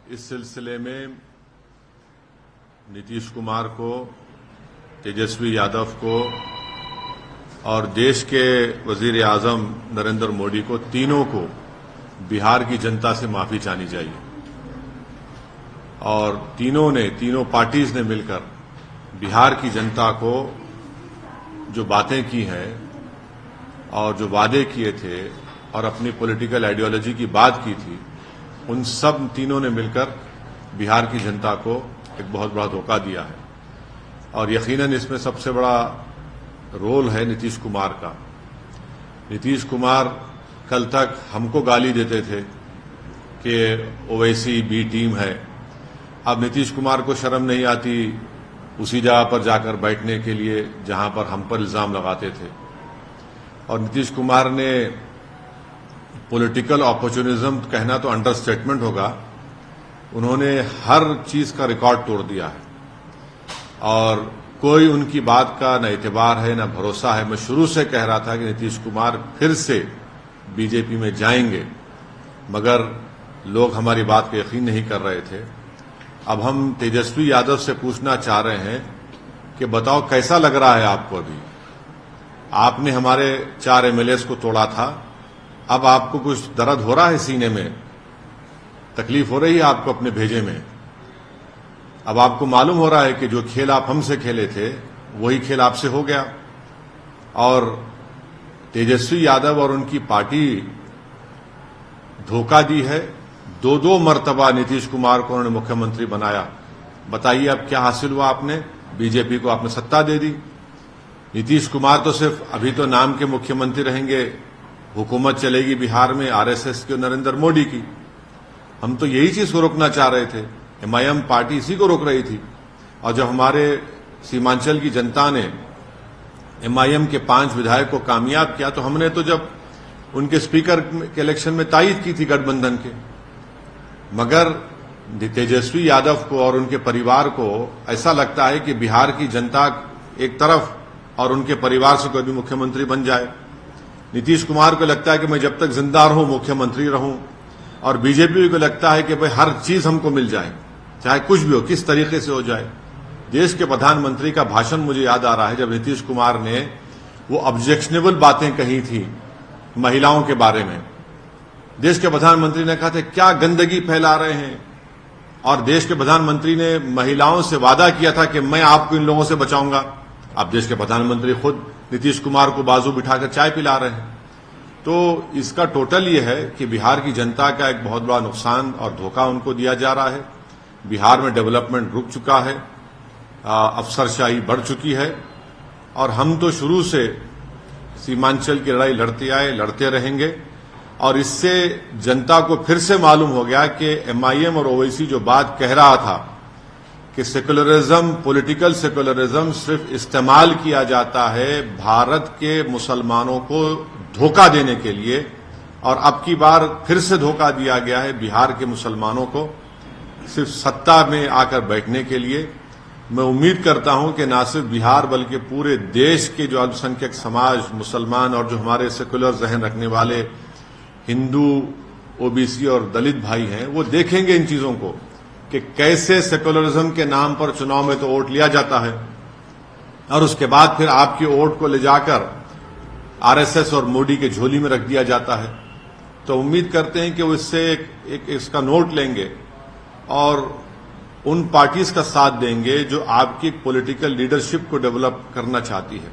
इस सिलसिले में नीतीश कुमार को, तेजस्वी यादव को और देश के वजीर आजम नरेंद्र मोदी को, तीनों को बिहार की जनता से माफी चाहनी चाहिए। और तीनों पार्टीज ने मिलकर बिहार की जनता को जो बातें की हैं और जो वादे किए थे और अपनी पॉलिटिकल आइडियोलॉजी की बात की थी, उन सब तीनों ने मिलकर बिहार की जनता को एक बहुत बड़ा धोखा दिया है। और यकीनन इसमें सबसे बड़ा रोल है नीतीश कुमार का। नीतीश कुमार कल तक हमको गाली देते थे कि ओवैसी बी टीम है। अब नीतीश कुमार को शर्म नहीं आती उसी जगह पर जाकर बैठने के लिए जहां पर हम पर इल्जाम लगाते थे। और नीतीश कुमार ने पॉलिटिकल अपॉर्चुनिज्म कहना तो अंडरस्टेटमेंट होगा, उन्होंने हर चीज का रिकॉर्ड तोड़ दिया है और कोई उनकी बात का न एतबार है न भरोसा है। मैं शुरू से कह रहा था कि नीतीश कुमार फिर से बीजेपी में जाएंगे, मगर लोग हमारी बात को यकीन नहीं कर रहे थे। अब हम तेजस्वी यादव से पूछना चाह रहे हैं कि बताओ कैसा लग रहा है आपको? अभी आपने हमारे 4 एमएलएस को तोड़ा था, अब आपको कुछ दर्द हो रहा है सीने में? तकलीफ हो रही है आपको अपने भेजे में? अब आपको मालूम हो रहा है कि जो खेल आप हमसे खेले थे वही खेल आपसे हो गया। और तेजस्वी यादव और उनकी पार्टी धोखा दी है। 2 मर्तबा नीतीश कुमार को उन्होंने मुख्यमंत्री बनाया। बताइए अब क्या हासिल हुआ आपने? बीजेपी को आपने सत्ता दे दी। नीतीश कुमार तो सिर्फ अभी तो नाम के मुख्यमंत्री रहेंगे, हुकूमत चलेगी बिहार में आरएसएस की और नरेंद्र मोदी की। हम तो यही चीज को रोकना चाह रहे थे। एमआईएम पार्टी इसी को रोक रही थी। और जब हमारे सीमांचल की जनता ने एमआईएम के 5 विधायक को कामयाब किया तो हमने तो जब उनके स्पीकर के इलेक्शन में तायीद की थी गठबंधन के। मगर तेजस्वी यादव को और उनके परिवार को ऐसा लगता है कि बिहार की जनता एक तरफ और उनके परिवार से कोई भी मुख्यमंत्री बन जाए। नीतीश कुमार को लगता है कि मैं जब तक जिंदा रहूं मुख्यमंत्री रहूं, और बीजेपी को लगता है कि भाई हर चीज हमको मिल जाए, चाहे कुछ भी हो, किस तरीके से हो जाए। देश के प्रधानमंत्री का भाषण मुझे याद आ रहा है जब नीतीश कुमार ने वो ऑब्जेक्शनेबल बातें कही थी महिलाओं के बारे में। देश के प्रधानमंत्री ने कहा था क्या गंदगी फैला रहे हैं, और देश के प्रधानमंत्री ने महिलाओं से वादा किया था कि मैं आपको इन लोगों से बचाऊंगा। अब देश के प्रधानमंत्री खुद नीतीश कुमार को बाजू बिठाकर चाय पिला रहे हैं। तो इसका टोटल ये है कि बिहार की जनता का एक बहुत बड़ा नुकसान और धोखा उनको दिया जा रहा है। बिहार में डेवलपमेंट रुक चुका है, अफसरशाही बढ़ चुकी है, और हम तो शुरू से सीमांचल की लड़ाई लड़ते आए, लड़ते रहेंगे। और इससे जनता को फिर से मालूम हो गया कि एमआईएम और ओवैसी जो बात कह रहा था कि सेकुलरिज्म, पॉलिटिकल सेकुलरिज्म सिर्फ इस्तेमाल किया जाता है भारत के मुसलमानों को धोखा देने के लिए, और अब की बार फिर से धोखा दिया गया है बिहार के मुसलमानों को सिर्फ सत्ता में आकर बैठने के लिए। मैं उम्मीद करता हूं कि न सिर्फ बिहार बल्कि पूरे देश के जो अल्पसंख्यक समाज, मुसलमान और जो हमारे सेकुलर जहन रखने वाले हिंदू, ओबीसी और दलित भाई हैं, वो देखेंगे इन चीजों को कि कैसे सेकुलरिज्म के नाम पर चुनाव में तो वोट लिया जाता है और उसके बाद फिर आपके वोट को ले जाकर आरएसएस और मोदी के झोली में रख दिया जाता है। तो उम्मीद करते हैं कि वो इससे एक इसका नोट लेंगे और उन पार्टीज का साथ देंगे जो आपकी पॉलिटिकल लीडरशिप को डेवलप करना चाहती है।